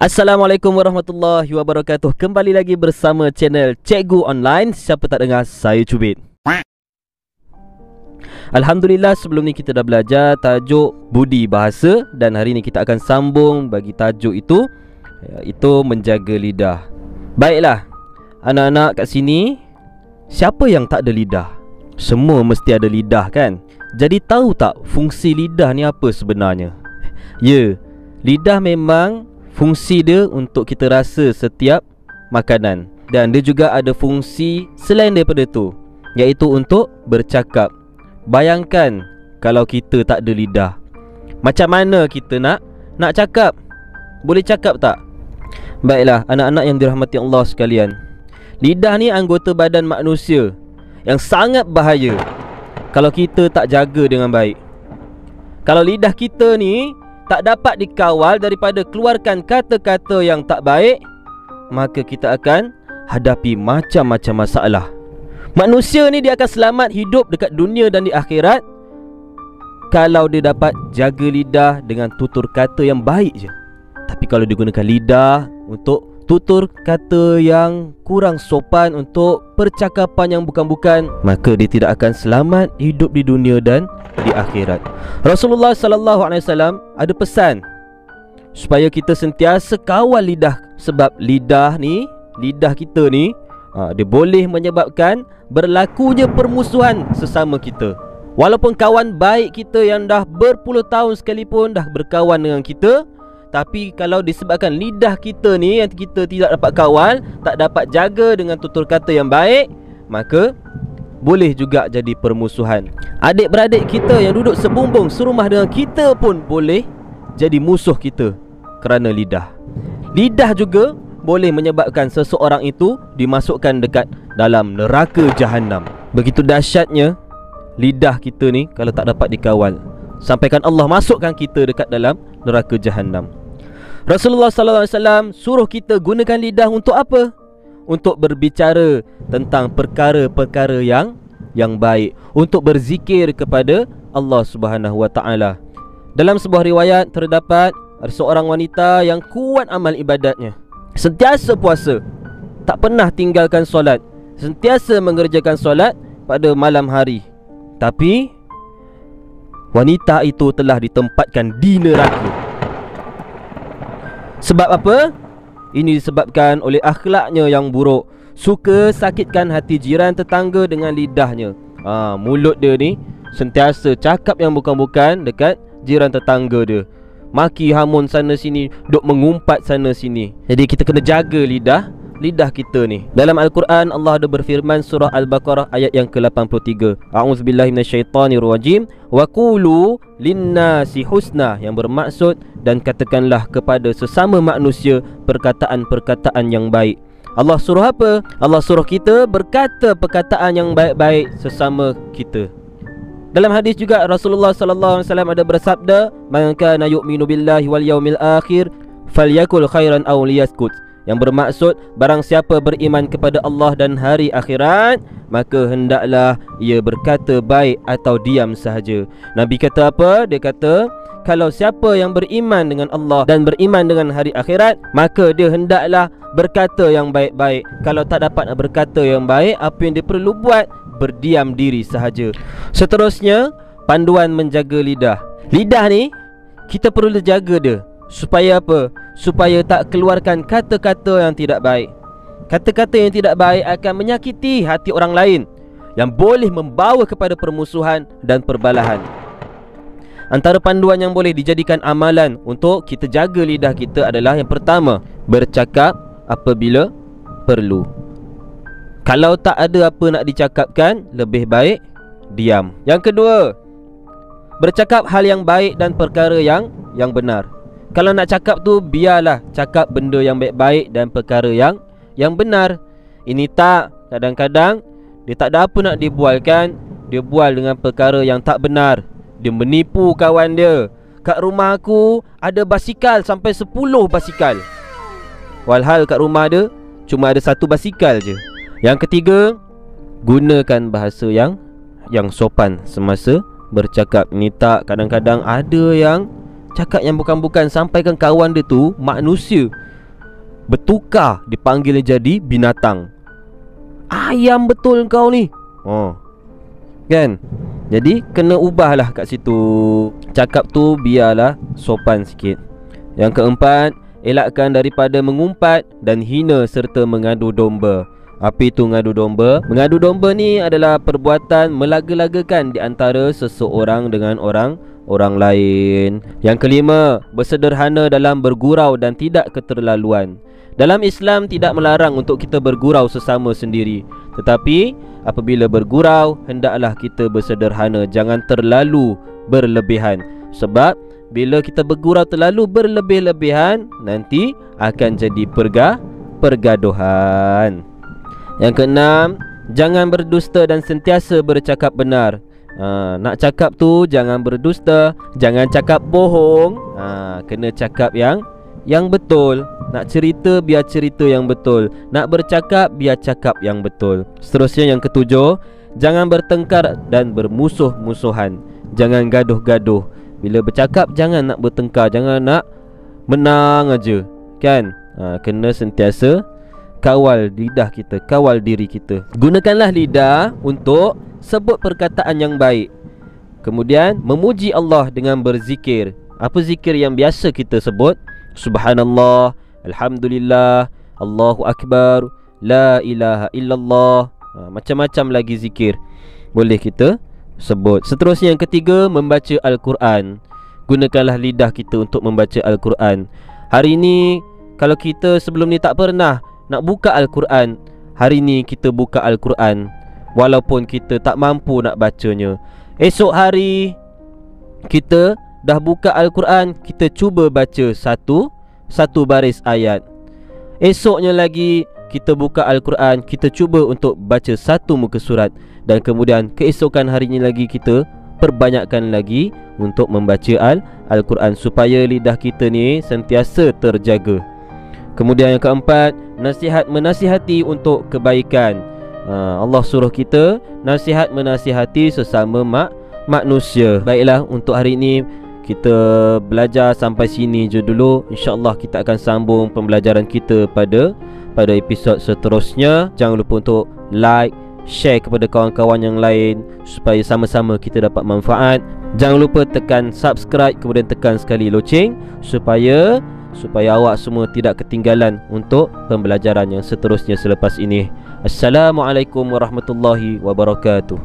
Assalamualaikum warahmatullahi wabarakatuh. Kembali lagi bersama channel Cikgu Online. Siapa tak dengar, saya Cubit. Alhamdulillah, sebelum ni kita dah belajar tajuk budi bahasa, dan hari ni kita akan sambung bagi tajuk itu, iaitu menjaga lidah. Baiklah, anak-anak kat sini, siapa yang tak ada lidah? Semua mesti ada lidah kan? Jadi tahu tak fungsi lidah ni apa sebenarnya? Ya, lidah memang fungsi dia untuk kita rasa setiap makanan, dan dia juga ada fungsi selain daripada tu, iaitu untuk bercakap. Bayangkan kalau kita tak ada lidah, macam mana kita nak cakap? Boleh cakap tak? Baiklah anak-anak yang dirahmati Allah sekalian, lidah ni anggota badan manusia yang sangat bahaya kalau kita tak jaga dengan baik. Kalau lidah kita ni tak dapat dikawal daripada keluarkan kata-kata yang tak baik, maka kita akan hadapi macam-macam masalah. Manusia ni dia akan selamat hidup dekat dunia dan di akhirat kalau dia dapat jaga lidah dengan tutur kata yang baik je. Tapi kalau dia gunakan lidah untuk tutur kata yang kurang sopan, untuk percakapan yang bukan-bukan, maka dia tidak akan selamat hidup di dunia dan di akhirat. Rasulullah sallallahu alaihi wasallam ada pesan supaya kita sentiasa kawal lidah, sebab lidah kita ni dia boleh menyebabkan berlakunya permusuhan sesama kita. Walaupun kawan baik kita yang dah berpuluh tahun sekalipun dah berkawan dengan kita, tapi kalau disebabkan lidah kita ni yang kita tidak dapat kawal, tak dapat jaga dengan tutur kata yang baik, maka boleh juga jadi permusuhan. Adik-beradik kita yang duduk sebumbung serumah dengan kita pun boleh jadi musuh kita kerana lidah. Lidah juga boleh menyebabkan seseorang itu dimasukkan dekat dalam neraka jahanam. Begitu dahsyatnya lidah kita ni kalau tak dapat dikawal, sampaikan Allah masukkan kita dekat dalam neraka jahanam. Rasulullah sallallahu alaihi wasallam suruh kita gunakan lidah untuk apa? Untuk berbicara tentang perkara-perkara yang baik, untuk berzikir kepada Allah Subhanahu wa taala. Dalam sebuah riwayat terdapat ada seorang wanita yang kuat amal ibadatnya, sentiasa puasa, tak pernah tinggalkan solat, sentiasa mengerjakan solat pada malam hari. Tapi wanita itu telah ditempatkan di neraka. Sebab apa? Ini disebabkan oleh akhlaknya yang buruk, suka sakitkan hati jiran tetangga dengan lidahnya. Mulut dia ni sentiasa cakap yang bukan-bukan dekat jiran tetangga dia, maki hamun sana sini, duk mengumpat sana sini. Jadi kita kena jaga lidah kita ni. Dalam Al-Quran Allah ada berfirman, surah Al-Baqarah ayat yang ke-83, A'udzubillahi minasyaitanirrajim, wa qulu linnasi husna, yang bermaksud dan katakanlah kepada sesama manusia perkataan-perkataan yang baik. Allah suruh apa? Allah suruh kita berkata perkataan yang baik-baik sesama kita. Dalam hadis juga Rasulullah sallallahu alaihi wasallam ada bersabda, man kana yu'minu billahi wal yaumil akhir falyakul khairan aw liyaskut, yang bermaksud barang siapa beriman kepada Allah dan hari akhirat, maka hendaklah ia berkata baik atau diam sahaja. Nabi kata apa? Dia kata kalau siapa yang beriman dengan Allah dan beriman dengan hari akhirat, maka dia hendaklah berkata yang baik-baik. Kalau tak dapat berkata yang baik, apa yang dia perlu buat? Berdiam diri sahaja. Seterusnya, panduan menjaga lidah. Lidah ni kita perlu jaga dia. Supaya apa? Supaya tak keluarkan kata-kata yang tidak baik. Kata-kata yang tidak baik akan menyakiti hati orang lain, yang boleh membawa kepada permusuhan dan perbalahan. Antara panduan yang boleh dijadikan amalan untuk kita jaga lidah kita adalah yang pertama, bercakap apabila perlu. Kalau tak ada apa nak dicakapkan, lebih baik diam. Yang kedua, bercakap hal yang baik dan perkara yang benar. Kalau nak cakap tu, biarlah cakap benda yang baik-baik dan perkara yang benar. Ini tak, kadang-kadang dia tak ada apa nak dibualkan, dia bual dengan perkara yang tak benar. Dia menipu kawan dia. Kat rumah aku ada basikal sampai 10 basikal, walhal kat rumah dia cuma ada 1 basikal je. Yang ketiga, gunakan bahasa yang sopan semasa bercakap. Ni tak, kadang-kadang ada yang Cakap yang bukan-bukan. Sampaikan kawan dia tu manusia, bertukar, dipanggil jadi binatang. Ayam betul kau ni. Kan? Jadi kena ubahlah kat situ. Cakap tu biarlah sopan sikit. Yang keempat, elakkan daripada mengumpat dan hina serta mengadu domba. Apa itu mengadu domba? Mengadu domba ni adalah perbuatan melaga-lagakan di antara seseorang dengan orang lain. Yang kelima, bersederhana dalam bergurau dan tidak keterlaluan. Dalam Islam tidak melarang untuk kita bergurau sesama sendiri, tetapi apabila bergurau, hendaklah kita bersederhana, jangan terlalu berlebihan. Sebab bila kita bergurau terlalu berlebih-lebihan, nanti akan jadi pergaduhan. Yang keenam, jangan berdusta dan sentiasa bercakap benar. Nak cakap tu jangan berdusta, jangan cakap bohong. Kena cakap yang betul. Nak cerita, biar cerita yang betul. Nak bercakap, biar cakap yang betul. Seterusnya yang ketujuh, jangan bertengkar dan bermusuh-musuhan. Jangan gaduh-gaduh. Bila bercakap, jangan nak bertengkar, jangan nak menang aja, kan? Kena sentiasa kawal lidah kita, kawal diri kita. Gunakanlah lidah untuk sebut perkataan yang baik. Kemudian memuji Allah dengan berzikir. Apa zikir yang biasa kita sebut? Subhanallah, Alhamdulillah, Allahu Akbar, La ilaha illallah. Macam-macam lagi zikir boleh kita sebut. Seterusnya yang ketiga, membaca Al-Quran. Gunakanlah lidah kita untuk membaca Al-Quran. Hari ini kalau kita sebelum ni tak pernah nak buka Al-Quran, hari ni kita buka Al-Quran, walaupun kita tak mampu nak bacanya. Esok hari kita dah buka Al-Quran, kita cuba baca satu baris ayat. Esoknya lagi kita buka Al-Quran, kita cuba untuk baca satu muka surat. Dan kemudian keesokan harinya lagi kita perbanyakkan lagi untuk membaca Al-Quran, supaya lidah kita ni sentiasa terjaga. Kemudian yang keempat, menasihati untuk kebaikan. Allah suruh kita nasihat menasihati sesama manusia. Baiklah, untuk hari ini kita belajar sampai sini je dulu. InsyaAllah kita akan sambung pembelajaran kita pada episod seterusnya. Jangan lupa untuk like, share kepada kawan-kawan yang lain supaya sama-sama kita dapat manfaat. Jangan lupa tekan subscribe, kemudian tekan sekali loceng supaya awak semua tidak ketinggalan untuk pembelajaran yang seterusnya selepas ini. Assalamualaikum warahmatullahi wabarakatuh.